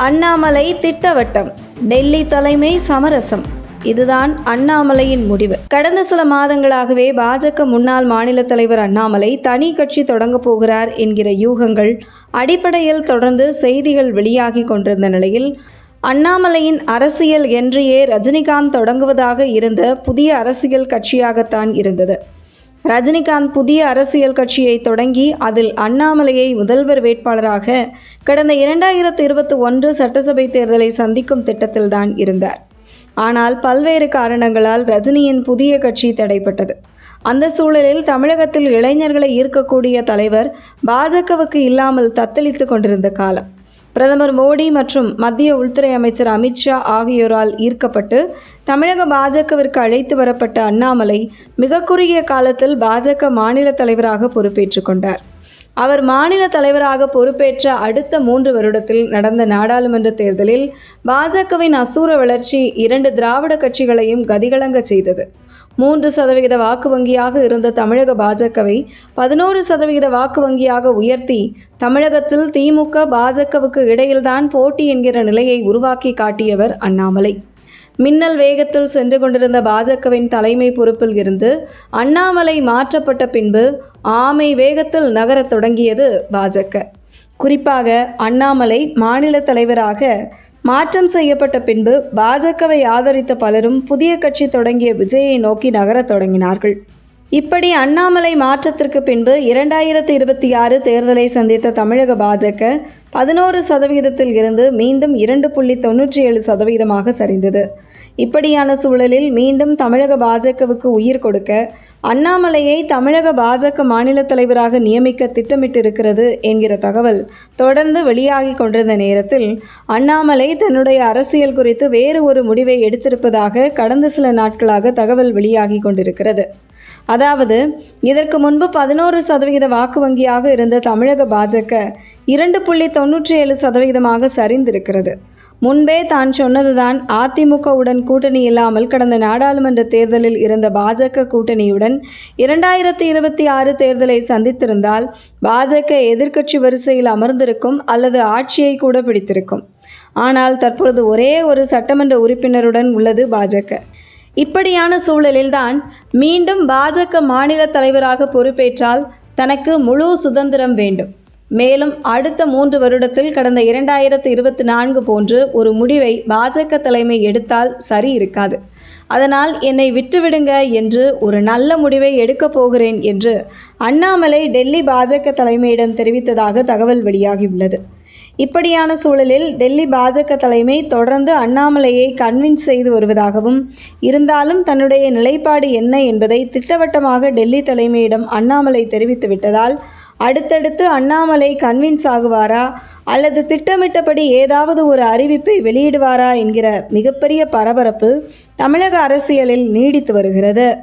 அண்ணாமலை திட்டவட்டம், டெல்லி தலைமை சமரசம். இதுதான் அண்ணாமலையின் முடிவு. கடந்த சில மாதங்களாகவே பாஜக முன்னாள் மாநில தலைவர் அண்ணாமலை தனி கட்சி தொடங்கப் போகிறார் என்கிற யூகங்கள் அடிப்படையில் தொடர்ந்து செய்திகள் வெளியாகி கொண்டிருந்த நிலையில், அண்ணாமலையின் அரசியல் என்றையே ரஜினிகாந்த் தொடங்குவதாக இருந்த புதிய அரசியல் கட்சியாகத்தான் இருந்தது. ரஜினிகாந்த் புதிய அரசியல் கட்சியை தொடங்கி அதில் அண்ணாமலையை முதல்வர் வேட்பாளராக கடந்த 2021 சட்டசபை தேர்தலை சந்திக்கும் திட்டத்தில்தான் இருந்தார். ஆனால் பல்வேறு காரணங்களால் ரஜினியின் புதிய கட்சி தடைப்பட்டது. அந்த சூழலில் தமிழகத்தில் இளைஞர்களை ஈர்க்கக்கூடிய தலைவர் பாஜகவுக்கு இல்லாமல் தத்தளித்து கொண்டிருந்த காலம். பிரதமர் மோடி மற்றும் மத்திய உள்துறை அமைச்சர் அமித்ஷா ஆகியோரால் ஈர்க்கப்பட்டு தமிழக பாஜகவிற்கு அழைத்து வரப்பட்ட அண்ணாமலை மிக குறுகிய காலத்தில் பாஜக மாநில தலைவராக பொறுப்பேற்றுக் கொண்டார். அவர் மாநில தலைவராக பொறுப்பேற்ற அடுத்த 3 வருடத்தில் நடந்த நாடாளுமன்ற தேர்தலில் பாஜகவின் அசூர வளர்ச்சி 2 திராவிட கட்சிகளையும் கதிகலங்க செய்தது. 3% வாக்கு வங்கியாக இருந்த தமிழக பாஜகவை 11% வாக்கு வங்கியாக உயர்த்தி தமிழகத்தில் திமுக பாஜகவுக்கு இடையில்தான் போட்டி என்கிற நிலையை உருவாக்கி காட்டியவர் அண்ணாமலை. மின்னல் வேகத்தில் சென்று கொண்டிருந்த பாஜகவின் தலைமை பொறுப்பில் இருந்து அண்ணாமலை மாற்றப்பட்ட பின்பு ஆமை வேகத்தில் நகரத் தொடங்கியது பாஜக. குறிப்பாக அண்ணாமலை மாநில தலைவராக மாற்றம் செய்யப்பட்ட பின்பு பாஜகவை ஆதரித்த பலரும் புதிய கட்சி தொடங்கிய விஜயை நோக்கி நகரத் தொடங்கினார்கள். இப்படி அண்ணாமலை மாற்றத்திற்கு பின்பு 2026 தேர்தலை சந்தித்த தமிழக பாஜக 11% இருந்து மீண்டும் 2.97% சரிந்தது. இப்படியான சூழலில் மீண்டும் தமிழக பாஜகவுக்கு உயிர் கொடுக்க அண்ணாமலையை தமிழக பாஜக மாநில தலைவராக நியமிக்க திட்டமிட்டிருக்கிறது என்கிற தகவல் தொடர்ந்து வெளியாகி கொண்டிருந்த நேரத்தில், அண்ணாமலை தன்னுடைய அரசியல் குறித்து வேறு ஒரு முடிவை எடுத்திருப்பதாக கடந்த சில நாட்களாக தகவல் வெளியாகி கொண்டிருக்கிறது. அதாவது, இதற்கு முன்பு 11% வாக்கு வங்கியாக இருந்த தமிழக பாஜக 2.97% சரிந்திருக்கிறது. முன்பே தான் சொன்னதுதான், அதிமுகவுடன் கூட்டணி இல்லாமல் கடந்த நாடாளுமன்ற தேர்தலில் இருந்த பாஜக கூட்டணியுடன் 2026 தேர்தலை சந்தித்திருந்தால் பாஜக எதிர்க்கட்சி வரிசையில் அமர்ந்திருக்கும் அல்லது ஆட்சியை கூட பிடித்திருக்கும். ஆனால் தற்பொழுது ஒரே ஒரு சட்டமன்ற உறுப்பினருடன் உள்ளது பாஜக. இப்படியான சூழலில்தான் மீண்டும் பாஜக மாநில தலைவராக பொறுப்பேற்றால் தனக்கு முழு சுதந்திரம் வேண்டும். மேலும் அடுத்த 3 வருடத்தில் கடந்த 2024 போன்று ஒரு முடிவை பாஜக தலைமை எடுத்தால் சரி இருக்காது. அதனால் என்னை விட்டுவிடுங்க என்று ஒரு நல்ல முடிவை எடுக்கப் போகிறேன் என்று அண்ணாமலை டெல்லி பாஜக தலைமையிடம் தெரிவித்ததாக தகவல் வெளியாகியுள்ளது. இப்படியான சூழலில் டெல்லி பாஜக தலைமை தொடர்ந்து அண்ணாமலையை கன்வின்ஸ் செய்து வருவதாகவும், இருந்தாலும் தன்னுடைய நிலைப்பாடு என்ன என்பதை திட்டவட்டமாக டெல்லி தலைமையிடம் அண்ணாமலை தெரிவித்து விட்டதால் அடுத்தடுத்து அண்ணாமலை கன்வின்ஸ் ஆகுவாரா அல்லது திட்டமிட்டபடி ஏதாவது ஒரு அறிவிப்பை வெளியிடுவாரா என்கிற மிகப்பெரிய பரபரப்பு தமிழக அரசியலில் நீடித்து வருகிறது.